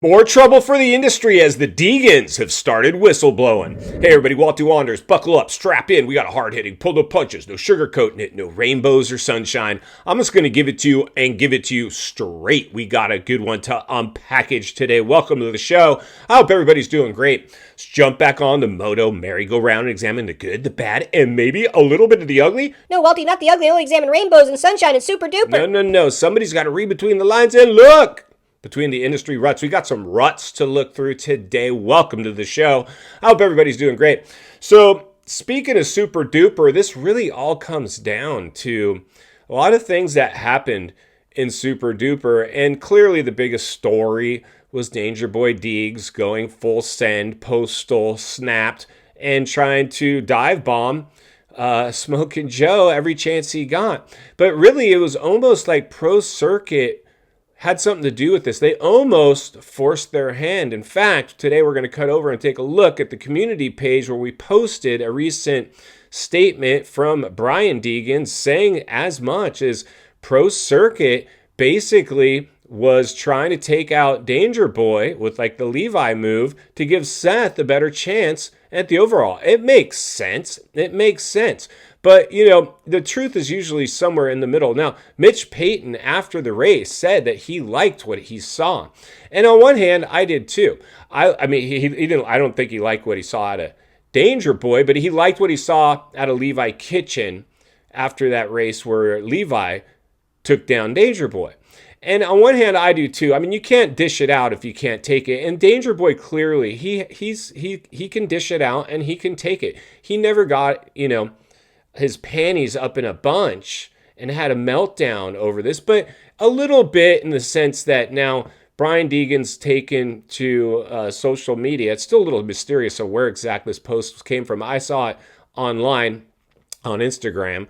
More trouble for the industry as the Deegans have started whistleblowing. Hey everybody, Walter Wanders, buckle up, strap in. We got a hard-hitting, pull no punches, no sugarcoating it, no rainbows or sunshine. I'm just going to give it to you and give it to you straight. We got a good one to unpackage today. Welcome to the show. I hope everybody's doing great. Let's jump back on the moto merry-go-round and examine the good, the bad, and maybe a little bit of the ugly. No, Walty, not the ugly. Only examine rainbows and sunshine and super duper. No. Somebody's got to read between the lines and look. Between the industry ruts. We got some ruts to look through today. Welcome to the show. I hope everybody's doing great. So speaking of super duper, this really all comes down to a lot of things that happened in super duper. And clearly the biggest story was Danger Boy Deegs going full send, postal, snapped, and trying to dive bomb Smokin' Joe every chance he got. But really it was almost like Pro Circuit had something to do with this. They almost forced their hand. In fact, today we're going to cut over and take a look at the community page where we posted a recent statement from Brian Deegan saying as much as Pro Circuit basically was trying to take out Danger Boy with like the Levi move to give Seth a better chance at the overall. It makes sense. But, you know, the truth is usually somewhere in the middle. Now, Mitch Payton, after the race, said that he liked what he saw. And on one hand, I did too. I mean, he didn't. I don't think he liked what he saw out of Danger Boy, but he liked what he saw out of Levi Kitchen after that race where Levi took down Danger Boy. And on one hand, I do too. I mean, you can't dish it out if you can't take it. And Danger Boy, clearly, he can dish it out and he can take it. He never got, his panties up in a bunch and had a meltdown over this, but a little bit in the sense that now Brian Deegan's taken to social media. It's still a little mysterious of where exactly this post came from. I saw it online on Instagram.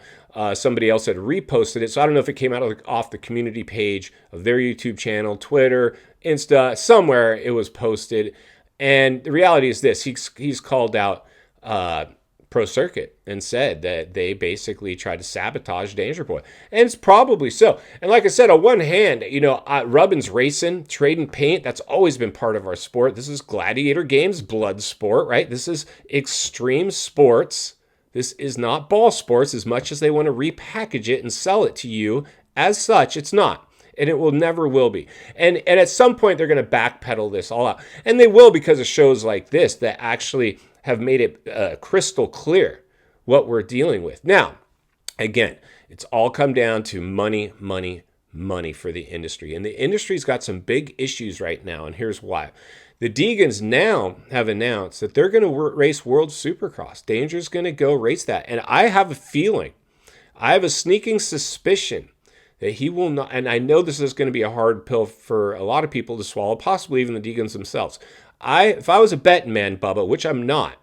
Somebody else had reposted it, so I don't know if it came out off the community page of their YouTube channel, Twitter, Insta, somewhere it was posted. And the reality is this: he's called out Pro Circuit and said that they basically tried to sabotage Danger Boy. And it's probably so. And like I said, on one hand, Rubbin's racing, trading paint, that's always been part of our sport. This is gladiator games, blood sport, right? This is extreme sports. This is not ball sports as much as they want to repackage it and sell it to you. As such, it's not. And it will never will be. And at some point, they're going to backpedal this all out. And they will because of shows like this that actually have made it crystal clear what we're dealing with. Now, again, it's all come down to money for the industry. And the industry's got some big issues right now, and here's why. The Deegans now have announced that they're going to race World Supercross. Danger's going to go race that. And I have a feeling, I have a sneaking suspicion that he will not, and I know this is going to be a hard pill for a lot of people to swallow, possibly even the Deegans themselves. If I was a betting man, Bubba, which I'm not,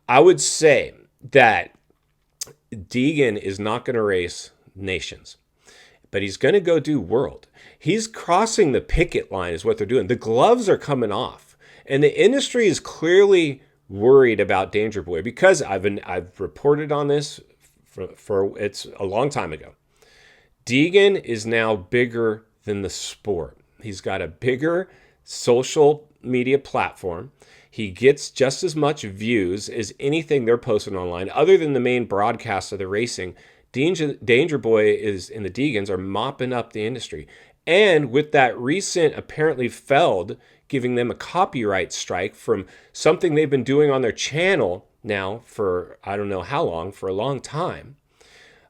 I would say that Deegan is not going to race nations, but he's going to go do world. He's crossing the picket line is what they're doing. The gloves are coming off, and the industry is clearly worried about Danger Boy because I've reported on this for it's a long time ago. Deegan is now bigger than the sport. He's got a bigger social media platform. He gets just as much views as anything they're posting online, other than the main broadcast of the racing. Danger Boy and the Deegans are mopping up the industry. And with that recent, apparently Feld giving them a copyright strike from something they've been doing on their channel now for, I don't know how long, for a long time,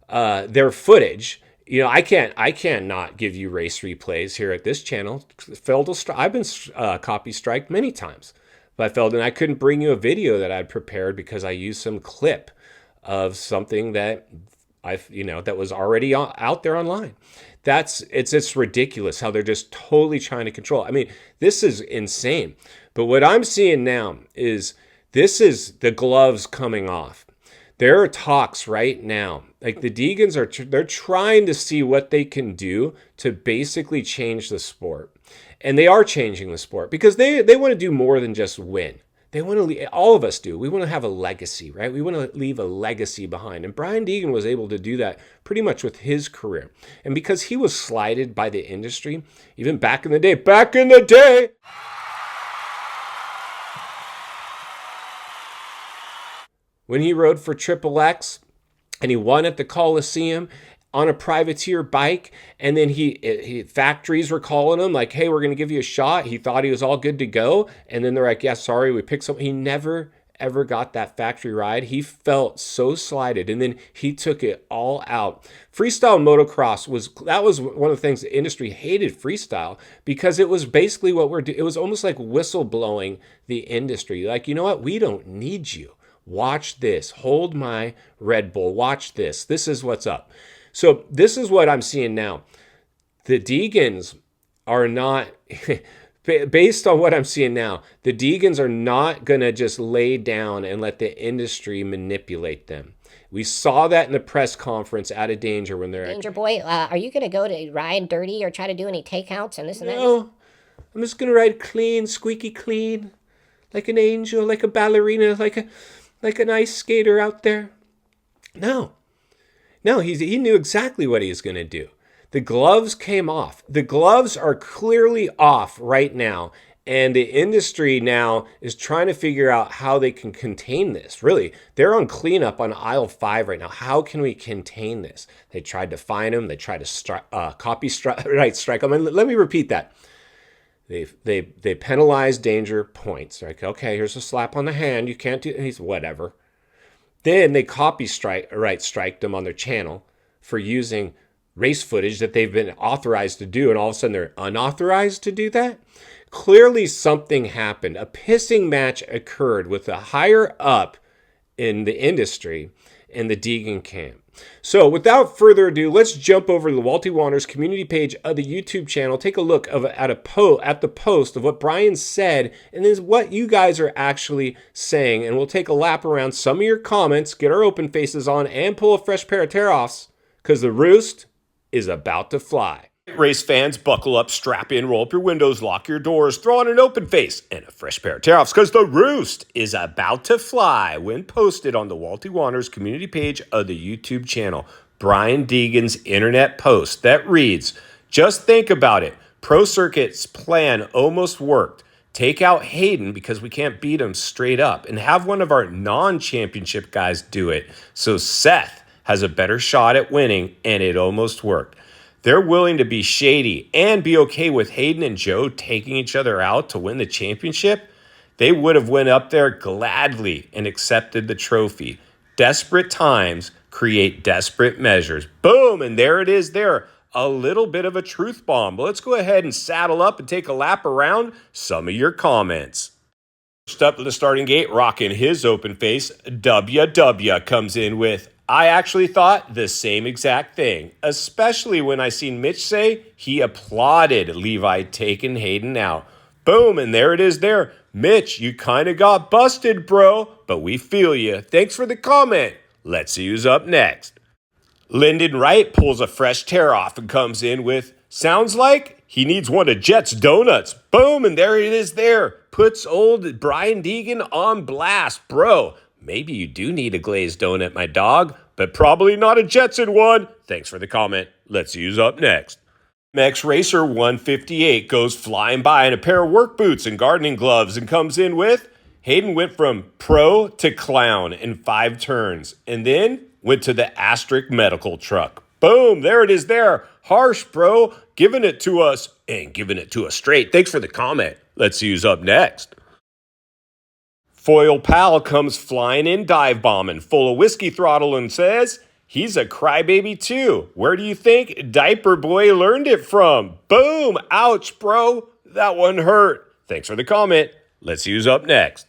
their footage. I cannot give you race replays here at this channel. Feld will I've been copy striked many times by Feld, and I couldn't bring you a video that I'd prepared because I used some clip of something that that was already out there online. It's ridiculous how they're just totally trying to control. I mean, this is insane. But what I'm seeing now is this is the gloves coming off. There are talks right now. Like the Deegans they're trying to see what they can do to basically change the sport. And they are changing the sport because they want to do more than just win. They want to, all of us do. We want to have a legacy, right? We want to leave a legacy behind. And Brian Deegan was able to do that pretty much with his career. And because he was slighted by the industry, even back in the day, when he rode for Triple X and he won at the Coliseum on a privateer bike, and then he factories were calling him like, hey, we're going to give you a shot. He thought he was all good to go, and then they're like, yeah, sorry, we picked some. He never ever got that factory ride. He felt so slighted, and then he took it all out. Freestyle motocross was one of the things the industry hated freestyle, because it was basically what we're doing. It was almost like whistleblowing the industry. Like, you know what? We don't need you. Watch this. Hold my Red Bull. Watch this. This is what's up. So this is what I'm seeing now. The Deegans are not... Based on what I'm seeing now, the Deegans are not going to just lay down and let the industry manipulate them. We saw that in the press conference out of Danger when they're... Danger Boy, are you going to go to ride dirty or try to do any takeouts and this and that? No, I'm just going to ride clean, squeaky clean, like an angel, like a ballerina, like an ice skater out there. No, he knew exactly what he was going to do. The gloves came off. The gloves are clearly off right now. And the industry now is trying to figure out how they can contain this. Really, they're on cleanup on aisle 5 right now. How can we contain this? They tried to fine him. They tried to strike him. And let me repeat that. They penalized Danger points. Like, okay, here's a slap on the hand. You can't do it. He's whatever. Then they striked him on their channel for using race footage that they've been authorized to do, and all of a sudden they're unauthorized to do that. Clearly something happened. A pissing match occurred with a higher up in the industry in the Deegan camp. So without further ado, let's jump over to the Walty Wanderers community page of the YouTube channel. Take a look at the post of what Brian said, and then what you guys are actually saying. And we'll take a lap around some of your comments, get our open faces on, and pull a fresh pair of tear-offs, because the roost is about to fly. Race fans, buckle up, strap in, roll up your windows, lock your doors, throw on an open face and a fresh pair of tear-offs, because the roost is about to fly when posted on the Walty Wanderers community page of the YouTube channel. Brian Deegan's internet post that reads, just think about it. Pro Circuit's plan almost worked. Take out Hayden because we can't beat him straight up, and have one of our non-championship guys do it. So Seth has a better shot at winning, and it almost worked. They're willing to be shady and be okay with Hayden and Joe taking each other out to win the championship. They would have went up there gladly and accepted the trophy. Desperate times create desperate measures. Boom, and there it is there. A little bit of a truth bomb. But let's go ahead and saddle up and take a lap around some of your comments. First up to the starting gate, rocking his open face, WW comes in with, I actually thought the same exact thing, especially when I seen Mitch say he applauded Levi taking Hayden out. Boom, and there it is there. Mitch, you kind of got busted, bro, but we feel you. Thanks for the comment. Let's see who's up next. Lyndon Wright pulls a fresh tear off and comes in with, sounds like he needs one of Jet's donuts. Boom, and there it is there. Puts old Brian Deegan on blast. Bro, maybe you do need a glazed donut, my dog, but probably not a Jetson one. Thanks for the comment. Let's see who's up next. MX Racer 158 goes flying by in a pair of work boots and gardening gloves and comes in with, Hayden went from pro to clown in 5 turns and then went to the Asterisk medical truck. Boom, there it is there. Harsh, bro. Giving it to us and giving it to us straight. Thanks for the comment. Let's see who's up next. Foil Pal comes flying in dive bombing, full of whiskey throttle and says, he's a crybaby too. Where do you think Diaper Boy learned it from? Boom, ouch, bro. That one hurt. Thanks for the comment. Let's see who's up next.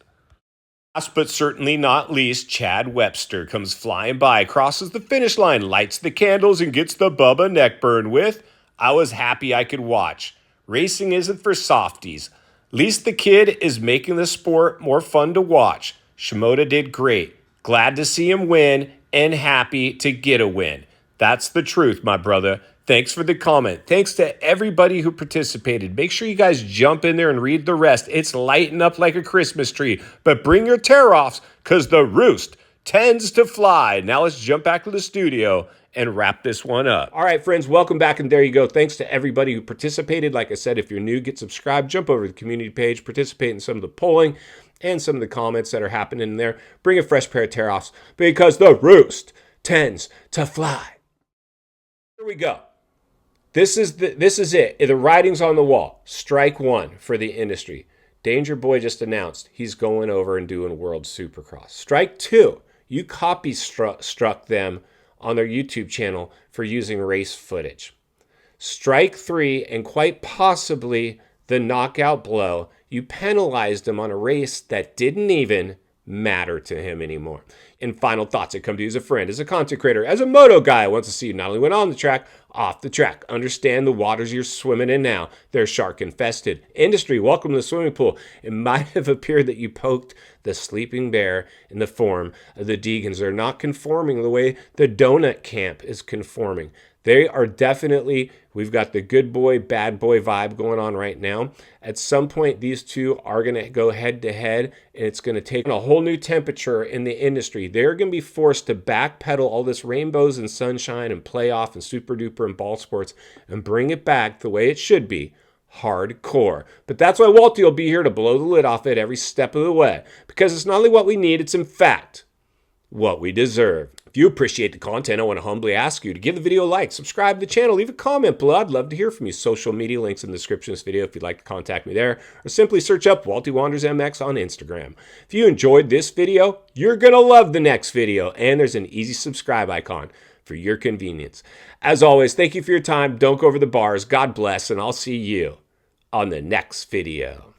Last but certainly not least, Chad Webster comes flying by, crosses the finish line, lights the candles, and gets the Bubba neck burn with, I was happy I could watch. Racing isn't for softies. Least the kid is making the sport more fun to watch. Shimoda did great. Glad to see him win and happy to get a win. That's the truth, my brother. Thanks for the comment. Thanks to everybody who participated. Make sure you guys jump in there and read the rest. It's lighting up like a Christmas tree. But bring your tear-offs because the roost tends to fly. Now let's jump back to the studio and wrap this one up. All right, friends, welcome back, and there you go. Thanks to everybody who participated. Like I said, if you're new, get subscribed, jump over to the community page, participate in some of the polling. and some of the comments that are happening in there. Bring a fresh pair of tear-offs because the roost tends to fly. Here we go. This is it. The writing's on the wall. Strike one for the industry. Danger Boy just announced he's going over and doing World Supercross. Strike two. You copy struck them on their YouTube channel for using race footage. Strike three, and quite possibly the knockout blow, you penalized him on a race that didn't even matter to him anymore. And final thoughts, I come to you as a friend, as a content creator, as a moto guy. I want to see you not only win on the track, off the track. Understand the waters you're swimming in now. They're shark infested. Industry, welcome to the swimming pool. It might have appeared that you poked the sleeping bear in the form of the Deegans. They're not conforming the way the donut camp is conforming. They are definitely, we've got the good boy, bad boy vibe going on right now. At some point, these two are going to go head to head, and it's going to take a whole new temperature in the industry. They're going to be forced to backpedal all this rainbows and sunshine and playoff and super duper and ball sports and bring it back the way it should be. Hardcore. But that's why Walty will be here to blow the lid off it every step of the way. Because it's not only what we need, it's in fact what we deserve. If you appreciate the content, I want to humbly ask you to give the video a like, subscribe to the channel, leave a comment below. I'd love to hear from you. Social media links in the description of this video if you'd like to contact me there, or simply search up Walty Wanders MX on Instagram. If you enjoyed this video, you're going to love the next video, and there's an easy subscribe icon for your convenience. As always, thank you for your time. Don't go over the bars. God bless, and I'll see you on the next video.